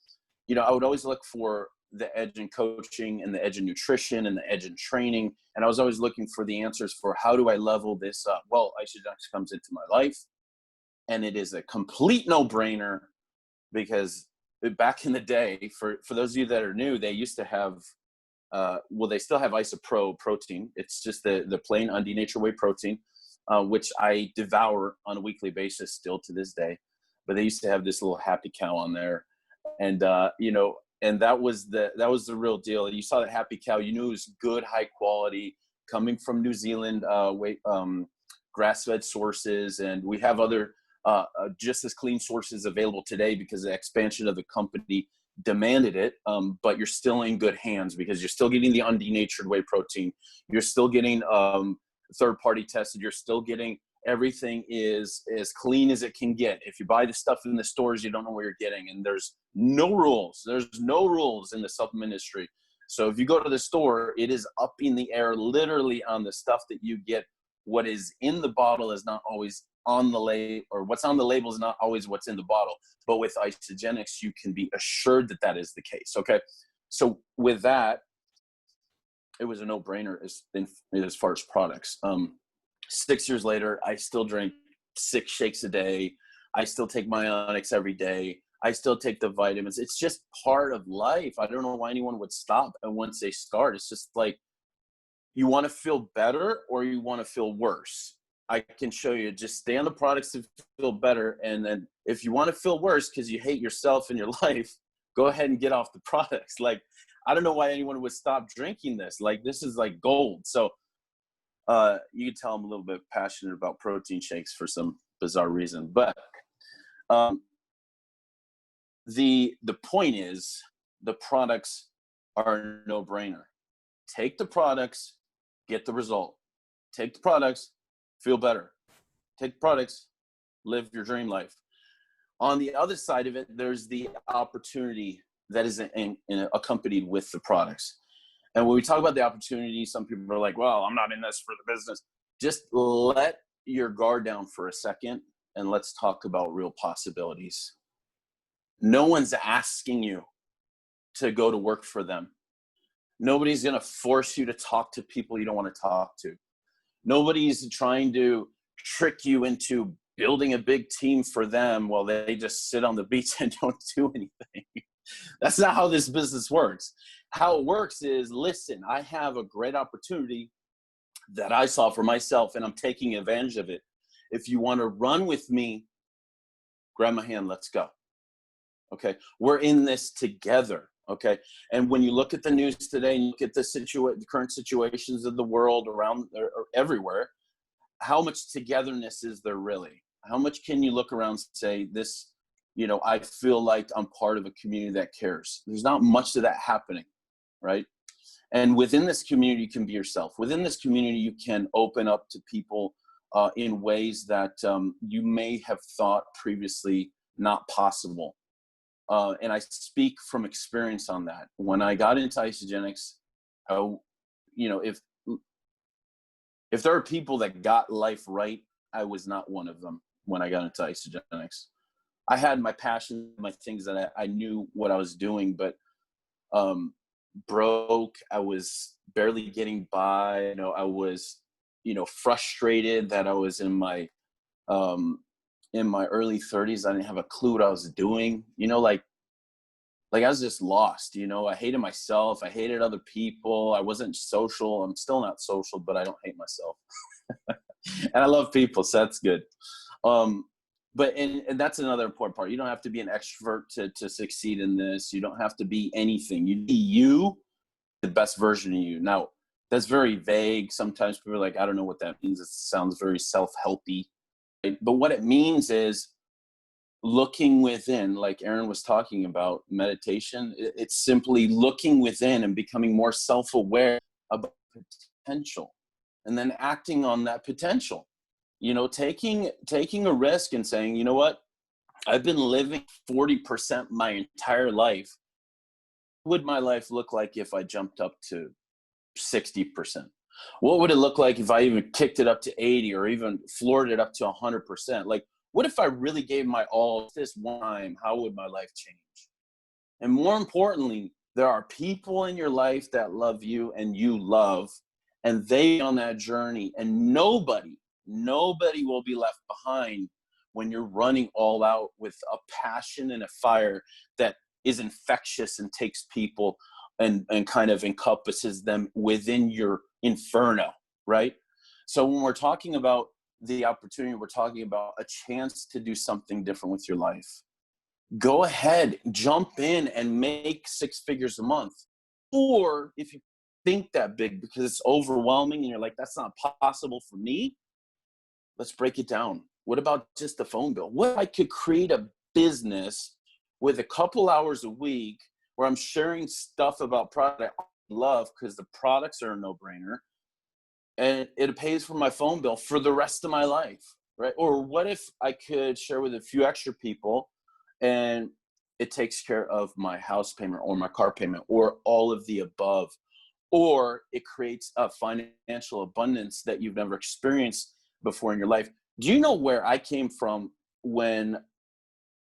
I would always look for the edge in coaching and the edge in nutrition and the edge in training. And I was always looking for the answers for how do I level this up? Well, Isagenix comes into my life, and it is a complete no-brainer because back in the day, for those of you that are new, they used to have, they still have IsoPro protein. It's just the plain undenatured whey protein, which I devour on a weekly basis still to this day. But they used to have this little Happy Cow on there. And, and that was the real deal. You saw that Happy Cow, you knew it was good, high quality, coming from New Zealand, grass-fed sources. And we have other just as clean sources available today because the expansion of the company demanded it. But you're still in good hands because you're still getting the undenatured whey protein. You're still getting third-party tested. You're still getting everything is as clean as it can get. If you buy the stuff in the stores, you don't know what you're getting. And there's no rules. There's no rules in the supplement industry. So if you go to the store, it is up in the air literally on the stuff that you get. What is in the bottle is not always on the label, or what's on the label is not always what's in the bottle. But with Isagenix, you can be assured that that is the case. Okay. So with that, it was a no-brainer as far as products. 6 years later, I still drink 6 shakes a day. I still take my Onyx every day. I still take the vitamins. It's just part of life. I don't know why anyone would stop. And once they start, it's just like, you want to feel better or you want to feel worse. I can show you, just stay on the products to feel better. And then if you want to feel worse because you hate yourself in your life, go ahead and get off the products. Like, I don't know why anyone would stop drinking this. Like, this is like gold. So you can tell I'm a little bit passionate about protein shakes for some bizarre reason. But the point is, the products are a no-brainer. Take the products, get the result. Take the products, feel better. Take the products, live your dream life. On the other side of it, there's the opportunity that is accompanied with the products. And when we talk about the opportunity, some people are like, well, I'm not in this for the business. Just let your guard down for a second and let's talk about real possibilities. No one's asking you to go to work for them. Nobody's going to force you to talk to people you don't want to talk to. Nobody's trying to trick you into building a big team for them while they just sit on the beach and don't do anything. That's not how this business works. How it works is, listen, I have a great opportunity that I saw for myself, and I'm taking advantage of it. If you want to run with me, grab my hand, let's go. Okay, we're in this together. Okay, and when you look at the news today and look at the current situations of the world around or everywhere, how much togetherness is there really? How much can you look around and say, this, you know, I feel like I'm part of a community that cares? There's not much of that happening, right? And within this community, you can be yourself. Within this community, you can open up to people in ways that you may have thought previously not possible. And I speak from experience on that. When I got into Isogenics, you know, if there are people that got life right, I was not one of them when I got into Isogenics. I had my passion, my things that I knew what I was doing, but broke. I was barely getting by. You know, I was, you know, frustrated that I was in my early 30s. I didn't have a clue what I was doing. You know, like I was just lost. You know, I hated myself. I hated other people. I wasn't social. I'm still not social, but I don't hate myself. And I love people, so that's good. But and that's another important part. You don't have to be an extrovert to succeed in this. You don't have to be anything. You be you, the best version of you. Now, that's very vague. Sometimes people are like, I don't know what that means. It sounds very self-helpy. But what it means is looking within, like Erin was talking about meditation. It's simply looking within and becoming more self-aware about potential and then acting on that potential. You know, taking a risk and saying, you know what, I've been living 40% my entire life. What would my life look like if I jumped up to 60%? What would it look like if I even kicked it up to 80 or even floored it up to 100%? Like, what if I really gave my all this one time? How would my life change? And more importantly, there are people in your life that love you and you love, and they on that journey, and nobody will be left behind when you're running all out with a passion and a fire that is infectious and takes people and kind of encompasses them within your inferno, right? So when we're talking about the opportunity, we're talking about a chance to do something different with your life. Go ahead, jump in and make 6 figures a month. Or if you think that big because it's overwhelming and you're like, that's not possible for me, let's break it down. What about just the phone bill? What if I could create a business with a couple hours a week where I'm sharing stuff about product I love because the products are a no-brainer, and it pays for my phone bill for the rest of my life, right? Or what if I could share with a few extra people and it takes care of my house payment or my car payment or all of the above, or it creates a financial abundance that you've never experienced before in your life. Do you know where I came from when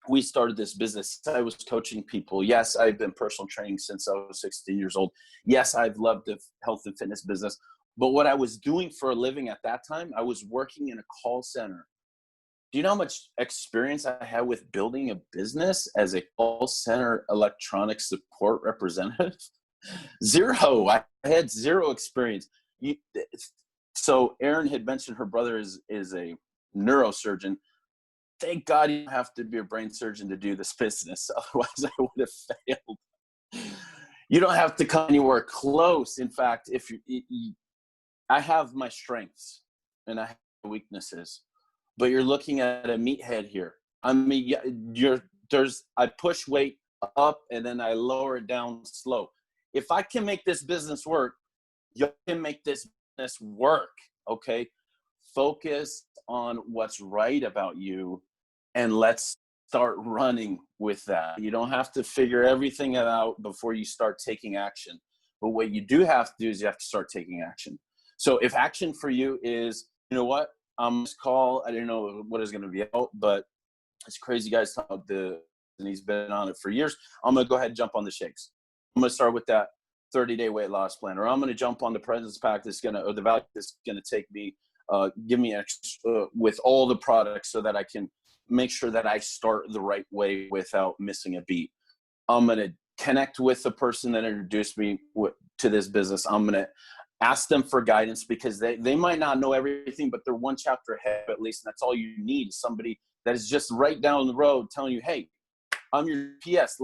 we started this business? I was coaching people. Yes, I've been personal training since I was 16 years old. Yes, I've loved the health and fitness business. But what I was doing for a living at that time, I was working in a call center. Do you know how much experience I had with building a business as a call center electronic support representative? Zero. I had zero experience. So Erin had mentioned her brother is a neurosurgeon. Thank God you don't have to be a brain surgeon to do this business. Otherwise, I would have failed. You don't have to come anywhere close. In fact, if I have my strengths and I have weaknesses, but you're looking at a meathead here. I mean, I push weight up and then I lower it down slow. If I can make this business work, you can make this business work. Okay. Focus on what's right about you, and let's start running with that. You don't have to figure everything out before you start taking action. But what you do have to do is you have to start taking action. So if action for you is, you know what, this call, I didn't know what is going to be out, but it's crazy guys talk about and he's been on it for years. I'm going to go ahead and jump on the shakes. I'm going to start with that 30-day weight loss plan, or I'm going to jump on the Presence Pack that's going to, or the value that's going to take me, give me extra, with all the products so that I can make sure that I start the right way without missing a beat. I'm going to connect with the person that introduced me to this business. I'm going to ask them for guidance, because they might not know everything, but they're one chapter ahead at least. And that's all you need. Somebody that is just right down the road telling you, hey, I'm your PS.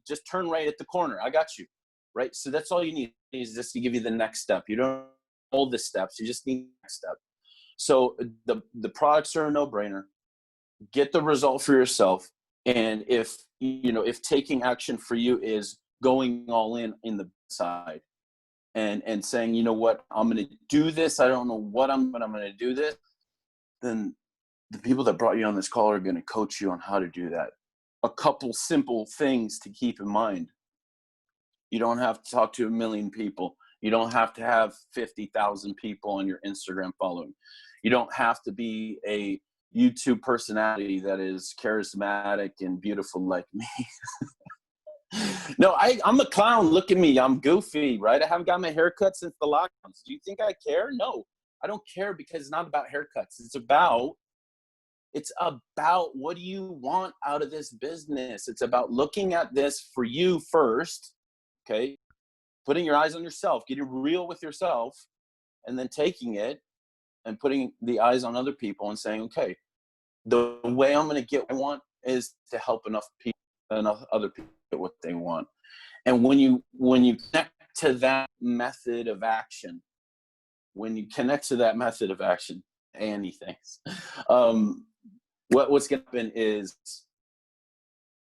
Just turn right at the corner. I got you. Right. So that's all you need, is just to give you the next step. You don't all the steps. You just need the next step. So the products are a no-brainer. Get the result for yourself. And if taking action for you is going all in the side and saying, you know what, I'm going to do this. I don't know what I'm going to do this. Then the people that brought you on this call are going to coach you on how to do that. A couple simple things to keep in mind. You don't have to talk to 1 million people. You don't have to have 50,000 people on your Instagram following. You don't have to be a YouTube personality that is charismatic and beautiful like me. No, I'm a clown. Look at me. I'm goofy, right? I haven't got my haircut since the lockdowns. Do you think I care? No, I don't care, because it's not about haircuts. It's about what do you want out of this business? It's about looking at this for you first, okay? Putting your eyes on yourself, getting real with yourself, and then taking it and putting the eyes on other people and saying, okay, the way I'm going to get what I want is to help enough other people get what they want. And when you connect to that method of action, anything, what's going to happen is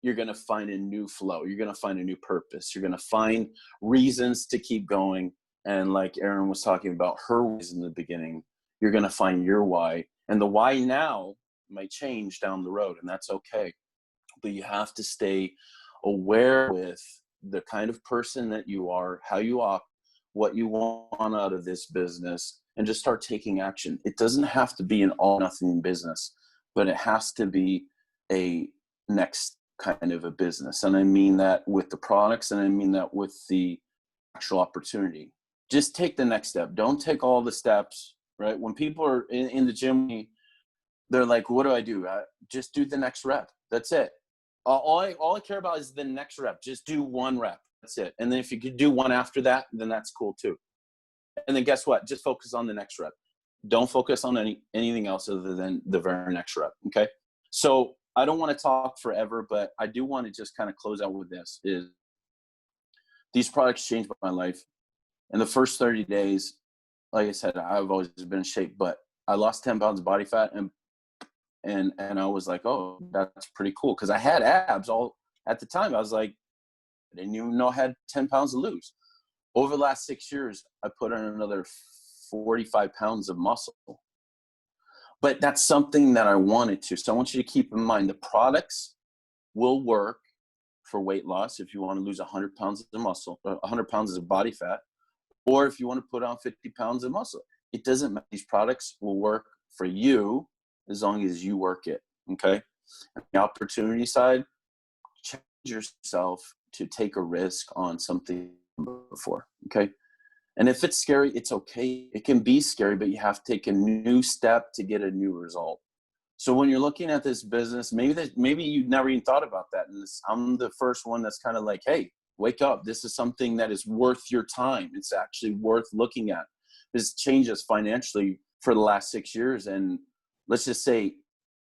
you're going to find a new flow. You're going to find a new purpose. You're going to find reasons to keep going. And like Erin was talking about her ways in the beginning, you're going to find your why. And the why now might change down the road, and that's okay. But you have to stay aware with the kind of person that you are, how you operate, what you want out of this business, and just start taking action. It doesn't have to be an all nothing business, but it has to be a next kind of a business. And I mean that with the products, and I mean that with the actual opportunity. Just take the next step. Don't take all the steps, right? When people are in the gym, they're like, what do I do? Just do the next rep. That's it. All I care about is the next rep. Just do one rep. That's it. And then if you could do one after that, then that's cool too. And then guess what? Just focus on the next rep. Don't focus on anything else other than the very next rep. Okay. So I don't want to talk forever, but I do want to just kind of close out with this. Is these products changed my life. In the first 30 days, like I said, I've always been in shape, but I lost 10 pounds of body fat, and I was like, oh, that's pretty cool. Cause I had abs all at the time. I was like, I didn't even know I had 10 pounds to lose. Over the last 6 years, I put on another 45 pounds of muscle. But that's something that I wanted to. So I want you to keep in mind the products will work for weight loss if you want to lose 100 pounds of muscle, 100 pounds of body fat, or if you want to put on 50 pounds of muscle. It doesn't matter. These products will work for you as long as you work it, okay? On the opportunity side, challenge yourself to take a risk on something before, okay? And if it's scary, it's okay. It can be scary, but you have to take a new step to get a new result. So when you're looking at this business, maybe you've never even thought about that. And I'm the first one that's kind of like, hey, wake up. This is something that is worth your time. It's actually worth looking at. This changed us financially for the last 6 years. And let's just say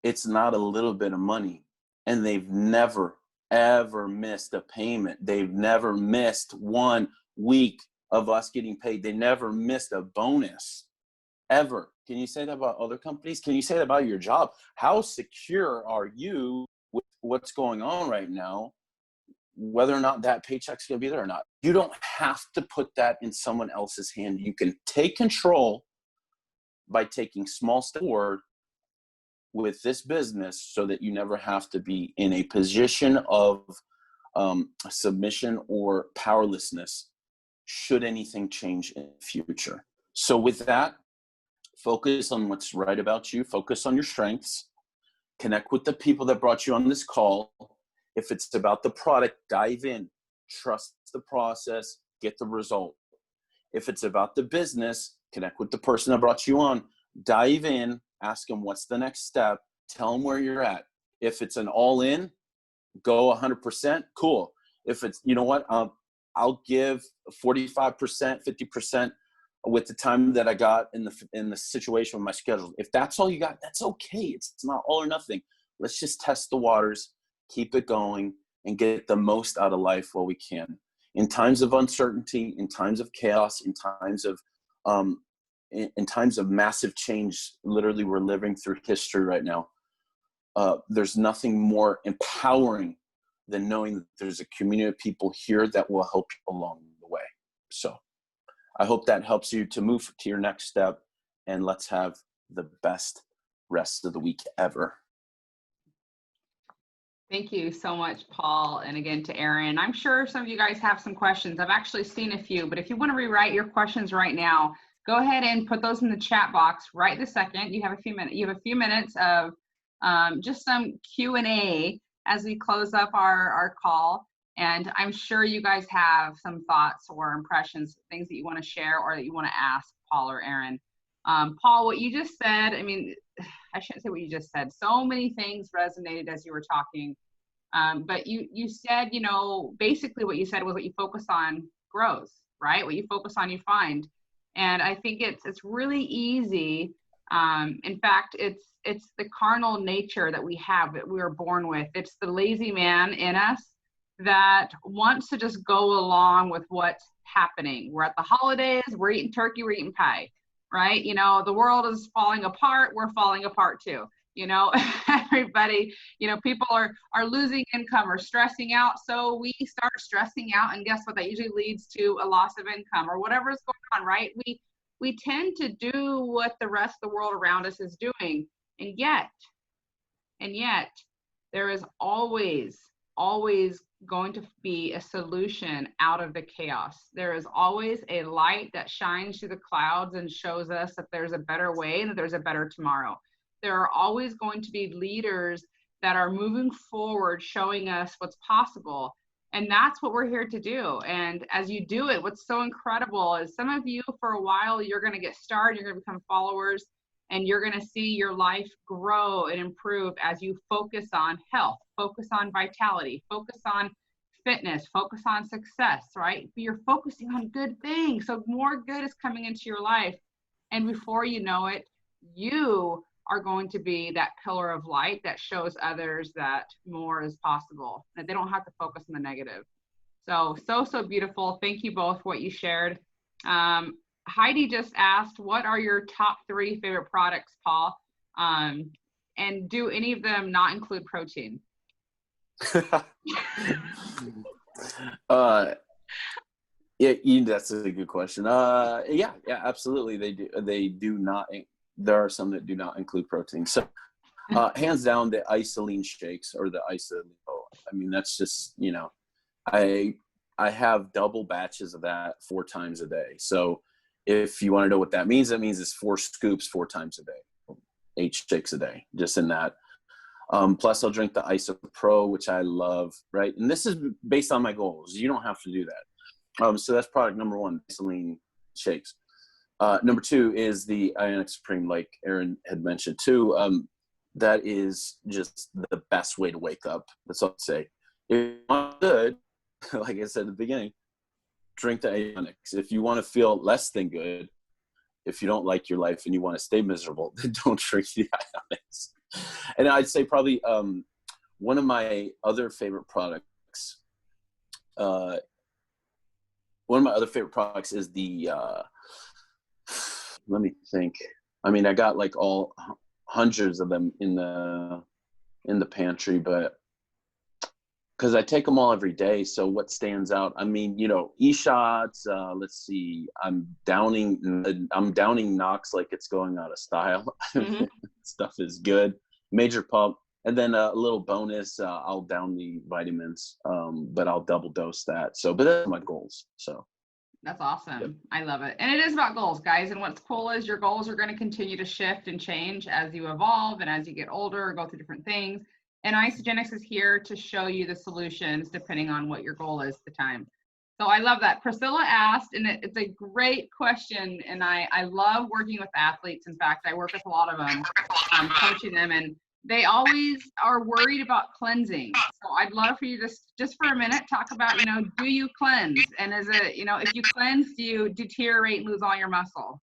it's not a little bit of money. And they've never, ever missed a payment. They've never missed 1 week of us getting paid. They never missed a bonus, ever. Can you say that about other companies? Can you say that about your job? How secure are you with what's going on right now? whether or not that paycheck's going to be there or not. You don't have to put that in someone else's hand. You can take control by taking small steps forward with this business so that you never have to be in a position of submission or powerlessness should anything change in the future. So with that, focus on what's right about you. Focus on your strengths. Connect with the people that brought you on this call. If it's about the product, dive in. Trust the process. Get the result. If it's about the business, connect with the person that brought you on. Dive in. Ask them what's the next step. Tell them where you're at. If it's an all-in, go 100%. Cool. If it's, you know what, I'll give 45%, 50% with the time that I got in the situation with my schedule. If that's all you got, that's okay. It's not all or nothing. Let's just test the waters, keep it going, and get the most out of life while we can. In times of uncertainty, in times of chaos, in times of massive change, literally we're living through history right now. There's nothing more empowering than knowing that there's a community of people here that will help you along the way. So I hope that helps you to move to your next step, and let's have the best rest of the week ever. Thank you so much, Paul. And again, to Erin. I'm sure some of you guys have some questions. I've actually seen a few, but if you want to rewrite your questions right now, go ahead and put those in the chat box right this second. You have a few minutes of just some Q&A as we close up our call. And I'm sure you guys have some thoughts or impressions, things that you want to share or that you want to ask Paul or Erin. Paul, what you just said, I mean, I shouldn't say what you just said. So many things resonated as you were talking. But you said, you know, basically what you said was what you focus on grows, right? What you focus on, you find. And I think it's really easy. In fact, it's the carnal nature that we have, that we were born with. It's the lazy man in us that wants to just go along with what's happening. We're at the holidays, we're eating turkey, we're eating pie, right? You know, the world is falling apart, we're falling apart too. You know, everybody, you know, people are losing income or stressing out. So we start stressing out, and guess what? That usually leads to a loss of income or whatever is going on, right? We tend to do what the rest of the world around us is doing. And yet, there is always going to be a solution out of the chaos. There is always a light that shines through the clouds and shows us that there's a better way and that there's a better tomorrow. There are always going to be leaders that are moving forward, showing us what's possible. And that's what we're here to do. And as you do it, what's so incredible is some of you, for a while, you're going to get started, you're going to become followers, and you're going to see your life grow and improve as you focus on health, focus on vitality, focus on fitness, focus on success, right? You're focusing on good things. So more good is coming into your life. And before you know it, you are going to be that pillar of light that shows others that more is possible, that they don't have to focus on the negative. So beautiful. Thank you both for what you shared. Heidi just asked, what are your top 3 favorite products, Paul? And do any of them not include protein? Yeah, that's a good question. Yeah, absolutely. They do not. There are some that do not include protein. So, hands down, the isolene shakes or the isolene. I mean, that's just, you know, I have double batches of that 4 times a day. So, if you want to know what that means it's 4 scoops 4 times a day, 8 shakes a day, just in that. Plus, I'll drink the Iso Pro, which I love, right? And this is based on my goals. You don't have to do that. So that's product number 1, isolene shakes. Number 2 is the Ionic Supreme, like Erin had mentioned too. That is just the best way to wake up. That's all I'd say. If you want good, like I said at the beginning, drink the Ionics. If you want to feel less than good, if you don't like your life and you want to stay miserable, then don't drink the Ionics. And I'd say probably one of my other favorite products, is the let me think. I mean, I got like all hundreds of them in the pantry, but because I take them all every day. So what stands out? I mean, e-shots. Let's see. I'm downing Knox like it's going out of style. Mm-hmm. Stuff is good. Major pump, and then a little bonus. I'll down the vitamins, but I'll double dose that. So, but that's my goals. So. That's awesome. Yep. I love it. And it is about goals, guys. And what's cool is your goals are going to continue to shift and change as you evolve and as you get older or go through different things. And Isagenix is here to show you the solutions depending on what your goal is at the time. So I love that. Priscilla asked, and it's a great question. And I love working with athletes. In fact, I work with a lot of them, coaching them, and they always are worried about cleansing. So I'd love for you to just for a minute talk about, do you cleanse? And is it, if you cleanse, do you deteriorate and lose all your muscle?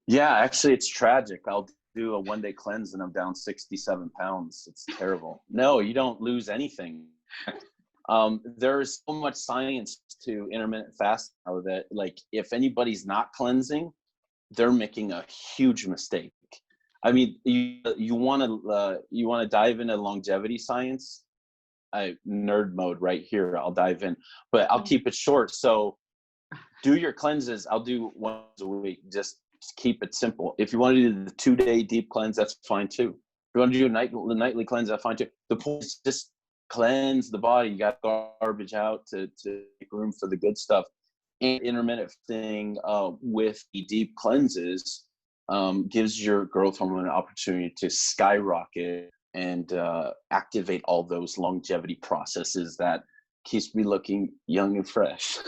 Yeah, actually it's tragic. I'll do a 1-day cleanse and I'm down 67 pounds. It's terrible. No, you don't lose anything. There's so much science to intermittent fasting now that, like, if anybody's not cleansing, they're making a huge mistake. I mean, you want to dive into longevity science. Nerd mode right here. I'll dive in, but I'll keep it short. So, do your cleanses. I'll do once a week. Just keep it simple. If you want to do the 2-day deep cleanse, that's fine too. If you want to do the nightly cleanse, that's fine too. The point is just cleanse the body. You got garbage out to make room for the good stuff. And intermittent thing with the deep cleanses gives your growth hormone an opportunity to skyrocket and activate all those longevity processes that keeps me looking young and fresh.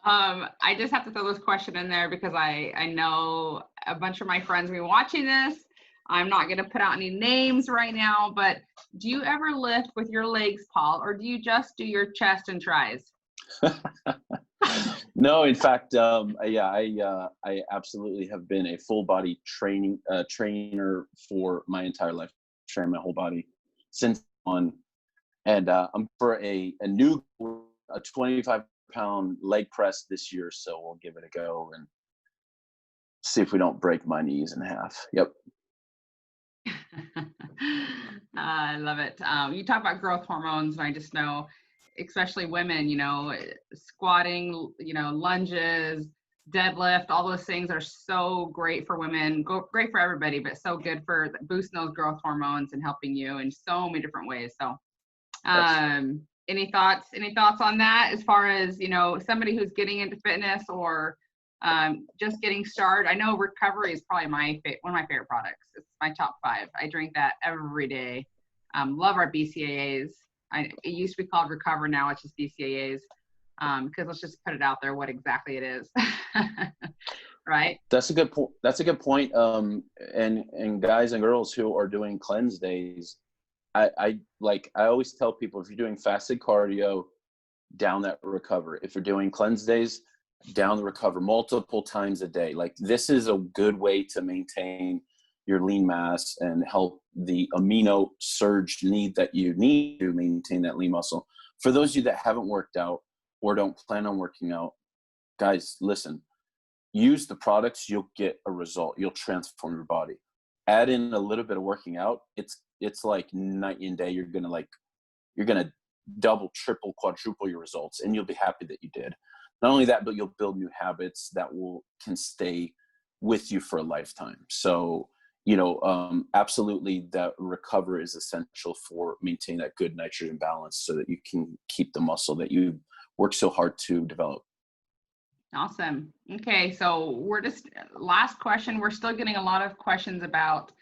I just have to throw this question in there because I know a bunch of my friends will be watching this. I'm not going to put out any names right now, but do you ever lift with your legs, Paul, or do you just do your chest and tries? No, in fact, I absolutely have been a full body trainer for my entire life, trained my whole body since on, and I'm for a 25-pound leg press this year, so we'll give it a go and see if we don't break my knees in half. Yep. I love it. You talk about growth hormones, and I just know, especially women, squatting, lunges, deadlift, all those things are so great for women, great for everybody, but so good for boosting those growth hormones and helping you in so many different ways. So, any thoughts on that as far as, somebody who's getting into fitness or just getting started? I know recovery is probably one of my favorite products. It's my top 5. I drink that every day. Love our BCAAs. It used to be called Recover, now it's just BCAAs. Because let's just put it out there what exactly it is. Right? That's a good point. And guys and girls who are doing cleanse days, I always tell people, if you're doing fasted cardio, down that Recover. If you're doing cleanse days, down the Recover multiple times a day. Like, this is a good way to maintain your lean mass and help the amino surge need that you need to maintain that lean muscle. For those of you that haven't worked out or don't plan on working out, guys, listen, use the products, you'll get a result. You'll transform your body. Add in a little bit of working out. It's like night and day. You're going to double, triple, quadruple your results, and you'll be happy that you did. Not only that, but you'll build new habits that can stay with you for a lifetime. So, absolutely, that Recover is essential for maintaining that good nitrogen balance so that you can keep the muscle that you work so hard to develop. Awesome. Okay, so last question. We're still getting a lot of questions about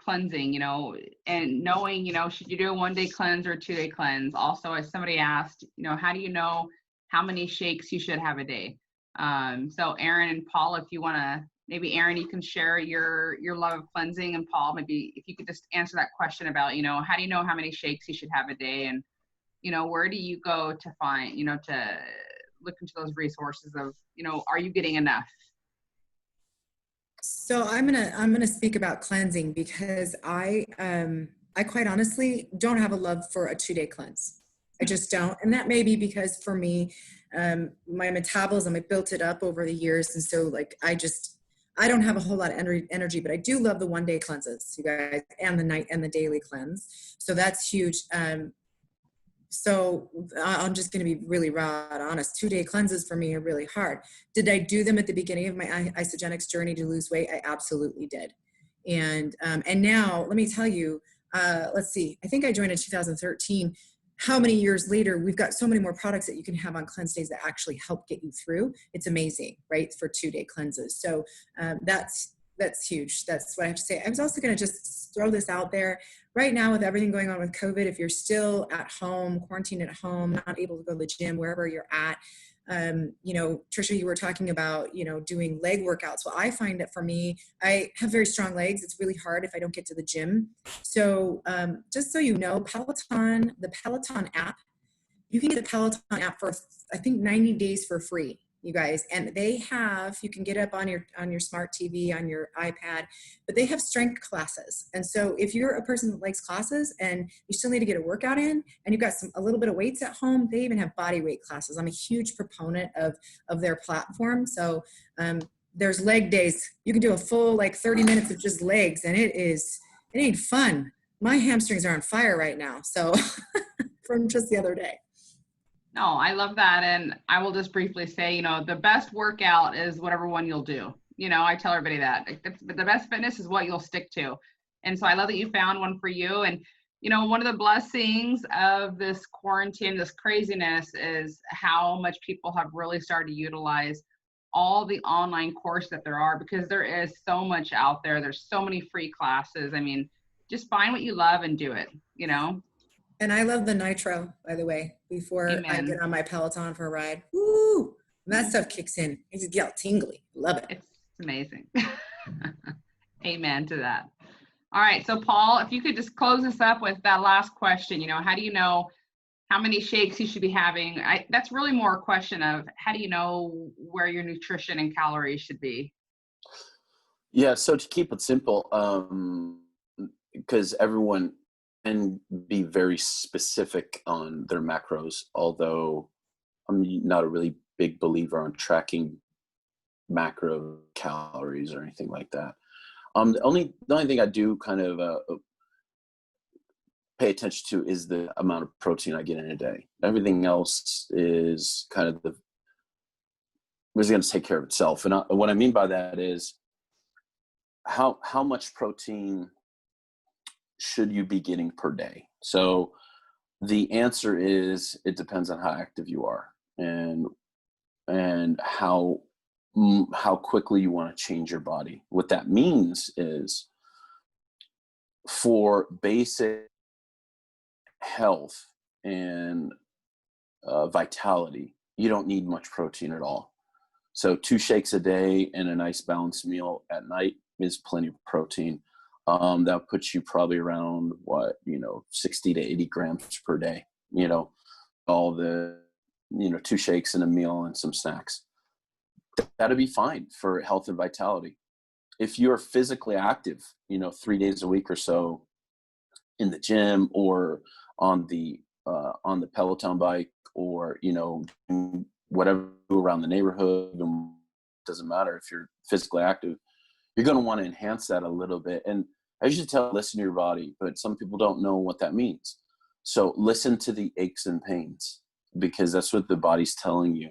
cleansing, and knowing, should you do a 1-day cleanse or a 2-day cleanse? Also, as somebody asked, how do you know how many shakes you should have a day? So Erin and Paul, if you want to, maybe Erin, you can share your love of cleansing, and Paul, maybe if you could just answer that question about, how do you know how many shakes you should have a day, and, where do you go to find, to look into those resources of, are you getting enough? So I'm gonna speak about cleansing because I quite honestly don't have a love for a 2-day cleanse. I just don't, and that may be because for me, my metabolism, I built it up over the years, and so like I I don't have a whole lot of energy, but I do love the 1-day cleanses, you guys, and the night and the daily cleanse. So that's huge. So I'm just going to be really raw and honest. 2-day cleanses for me are really hard. Did I do them at the beginning of my isogenics journey to lose weight? I absolutely did. And now let me tell you, let's see, I think I joined in 2013. How many years later, we've got so many more products that you can have on cleanse days that actually help get you through. It's amazing, right? For 2-day cleanses. So that's huge. That's what I have to say. I was also going to just throw this out there right now with everything going on with COVID. If you're still at home, quarantined at home, not able to go to the gym, wherever you're at, Trisha, you were talking about, doing leg workouts. Well, I find that for me, I have very strong legs. It's really hard if I don't get to the gym. So just so you know, the Peloton app, you can get the Peloton app for, I think, 90 days for free, you guys. And you can get up on your smart TV, on your iPad, but they have strength classes. And so if you're a person that likes classes and you still need to get a workout in and you've got a little bit of weights at home, they even have body weight classes. I'm a huge proponent of their platform. So there's leg days. You can do a full 30 minutes of just legs, and it ain't fun. My hamstrings are on fire right now. So from just the other day. No, I love that. And I will just briefly say, the best workout is whatever one you'll do. I tell everybody that the best fitness is what you'll stick to. And so I love that you found one for you. And, one of the blessings of this quarantine, this craziness, is how much people have really started to utilize all the online course that there are, because there is so much out there. There's so many free classes. I mean, just find what you love and do it, And I love the nitro, by the way, before Amen. I get on my Peloton for a ride. Woo! When that stuff kicks in, I just get all tingly. Love it. It's amazing. Amen to that. All right. So Paul, if you could just close us up with that last question, how do you know how many shakes you should be having? That's really more a question of how do you know where your nutrition and calories should be? Yeah. So to keep it simple, because everyone can be very specific on their macros, although I'm not a really big believer on tracking macro calories or anything like that. The only thing I do kind of pay attention to is the amount of protein I get in a day. Everything else is kind of is going to take care of itself. And what I mean by that is how much protein should you be getting per day? So the answer is it depends on how active you are and how quickly you want to change your body. What that means is for basic health and vitality, you don't need much protein at all. So 2 shakes a day and a nice balanced meal at night is plenty of protein. That puts you probably around 60 to 80 grams per day, all the, 2 shakes and a meal and some snacks. That'll be fine for health and vitality. If you're physically active, 3 days a week or so in the gym or on the Peloton bike or, whatever around the neighborhood, and it doesn't matter if you're physically active, you're going to want to enhance that a little bit. And I usually listen to your body, but some people don't know what that means. So listen to the aches and pains, because that's what the body's telling you.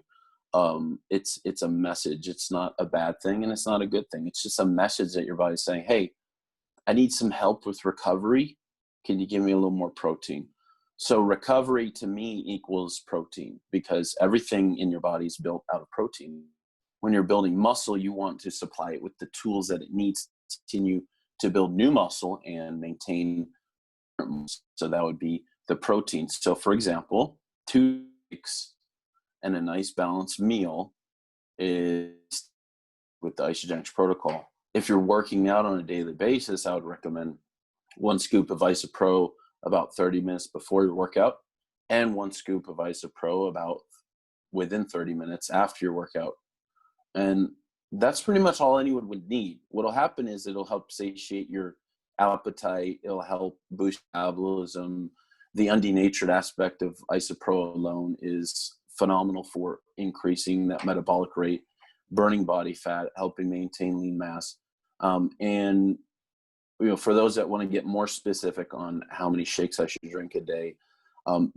It's a message. It's not a bad thing and it's not a good thing. It's just a message that your body's saying, hey, I need some help with recovery. Can you give me a little more protein? So recovery to me equals protein, because everything in your body is built out of protein. When you're building muscle, you want to supply it with the tools that it needs to continue to build new muscle and maintain. So that would be the protein. So for example, 2 weeks and a nice balanced meal is with the Isogenics protocol. If you're working out on a daily basis, I would recommend 1 scoop of Isopro about 30 minutes before your workout and 1 scoop of Isopro about within 30 minutes after your workout. And that's pretty much all anyone would need. What'll happen is it'll help satiate your appetite. It'll help boost metabolism. The undenatured aspect of Isopro alone is phenomenal for increasing that metabolic rate. burning body fat, helping maintain lean mass. And for those that want to get more specific on how many shakes I should drink a day,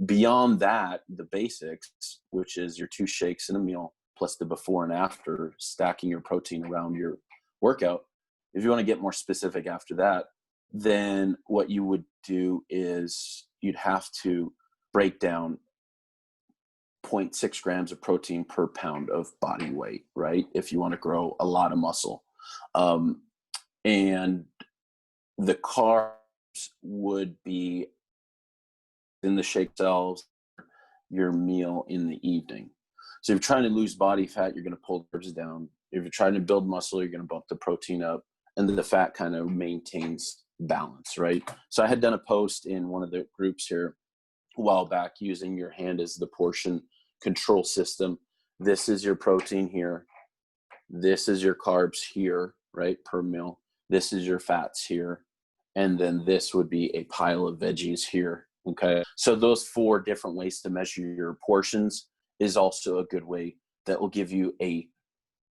beyond that, the basics, which is your 2 shakes in a meal, plus the before and after, stacking your protein around your workout. If you want to get more specific after that, then what you would do is you'd have to break down 0.6 grams of protein per pound of body weight, right? If you want to grow a lot of muscle. And the carbs would be in the shake cells, your meal in the evening. So if you're trying to lose body fat, you're going to pull carbs down. If you're trying to build muscle, you're going to bump the protein up, and then the fat kind of maintains balance, right? So I had done a post in one of the groups here a while back using your hand as the portion control system. This is your protein here. This is your carbs here, right, per meal. This is your fats here. And then this would be a pile of veggies here, okay? So those 4 different ways to measure your portions is also a good way that will give you a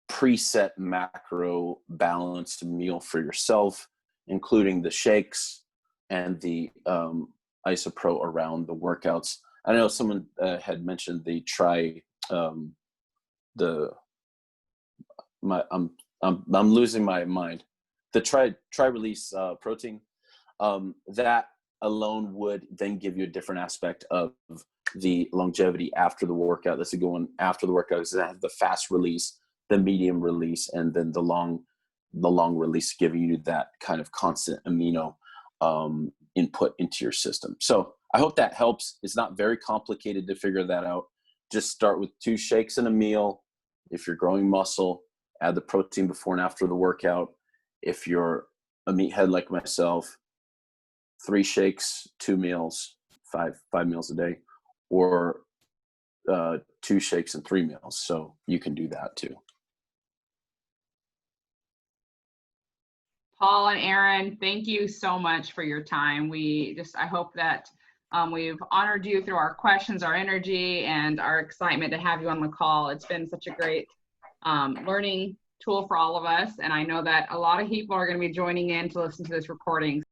preset macro balanced meal for yourself, including the shakes and the isopro around the workouts. I know someone had mentioned the I'm losing my mind. The tri-release protein, that alone would then give you a different aspect of the longevity after the workout. That's a good one. After the workout is that the fast release, the medium release, and then the long release, giving you that kind of constant amino input into your system. So I hope that helps. It's not very complicated to figure that out. Just start with 2 shakes in a meal. If you're growing muscle, add the protein before and after the workout. If you're a meathead like myself, 3 shakes, 2 meals, 5 meals a day, or 2 shakes and 3 meals. So you can do that too. Paul and Erin, thank you so much for your time. I hope that we've honored you through our questions, our energy, and our excitement to have you on the call. It's been such a great learning tool for all of us. And I know that a lot of people are going to be joining in to listen to this recording.